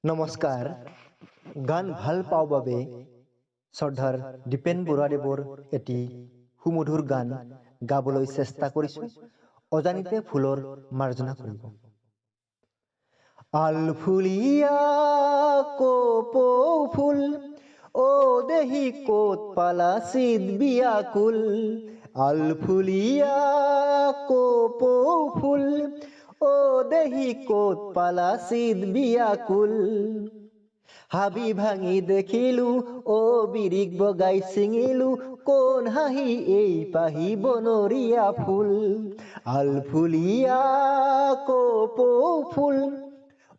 নমস্কাৰ। গান ভাল পাওঁ বাবে শ্ৰদ্ধাৰ দীপেন বৰুৱাদেৱৰ এটি সুমধুৰ গান গাবলৈ চেষ্টা কৰিছোঁ। অজানিতে ফুলৰ মাৰ্জনা কৰিব। আলফুলীয়া কপৌ ফুল ও দেহি ক'ত পালা চিত বিয়াকুল। আলফুলীয়া কপৌ ফুল ও দেহি ক'ত পালা চিত বিয়াকুল। হাবি ভাঙি দেখিলো ও বিৰিক বগাই ছিঙিলো, কোন হাঁহি এই পাহি বনৰীয়া ফুল। আলফুলীয়া কপৌ ফুল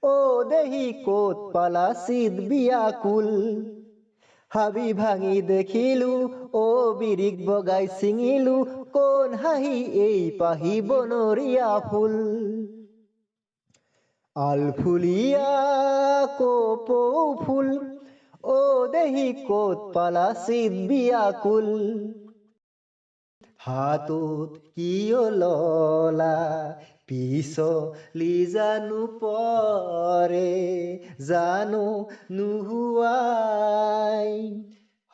ও দেহি ক'ত পালা চিত বিয়াকুল। হাবি ভাঙি দেখিলো ও বিৰিক বগাই ছিঙিলো, কোন হাঁহি এই পাহি বনৰীয়া ফুল। আলফুলীয়া কপৌ ফুল ও দেহি ক'ত পালা চিত বিয়াকুল। হাতত কিয় ললা পিছলি জানো পৰে, জানো নোহোৱাই।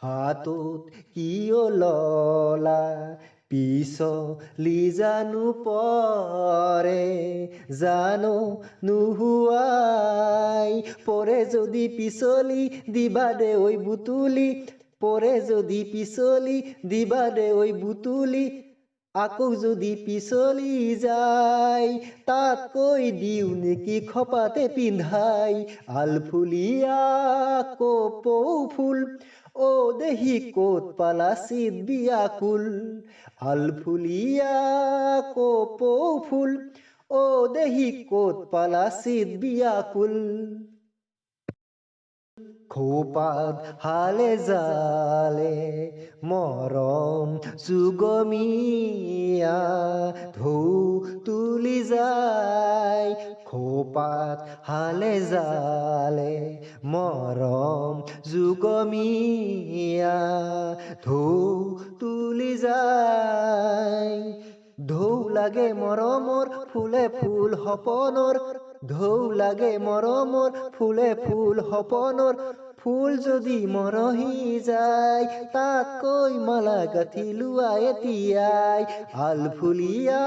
হাতত কিয় ললা পিছলি জানো পৰে, জানো নোহোৱাই। পৰে যদি পিছলি দিবা দে ঐ বুতুলি, পৰে যদি পিছলি দিবা দে ঐ বুতুলি। আকৌ যদি পিছলি যায় তাতকৈ দিও নেকি খপাতে পিন্ধাই। আলফুলীয়া কপৌ ফুল ও দেহি ক'ত পালা চিত বিয়াকুল। আলফুলীয়া কপৌ ফুল ও দেহি ক'ত পালা চিত বিয়াকুল। খোপাত হালে জালে মৰম যুগমীয়া, ঢৌ তুলি যায়। খোপাত হালে জালে মৰম যুগমীয়া, ঢৌ তুলি যায়। ঢৌ লাগে মৰমৰ ফুলে ফুল সপনৰ, ঢৌ লাগে মৰমৰ ফুলে ফুল সপনৰ। ফুল যদি মৰহি যায় তাতকৈ মালা গাঁঠি লোৱা এতিয়াই। আলফুলীয়া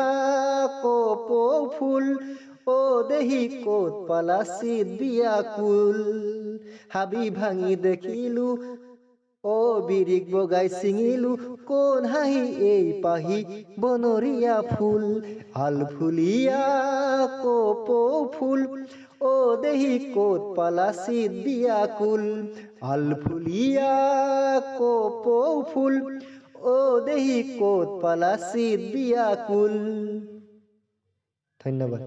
কপৌ ফুল ও দেহি ক'ত পালা চিত বিয়াকুল। হাবি ভাঙি দেখিলো ও বিৰিক বগাই ছিঙিলো, কোন হাঁহি এই পাহি বনৰীয়া ফুল। আলফুলীয়া কপৌ ফুল ও দেহি ক'ত পালা চিত বিয়াকুল। আলফুলীয়া কপৌ ফুল ও দেহি ক'ত পালা চিত বিয়াকুল। ধন্যবাদ।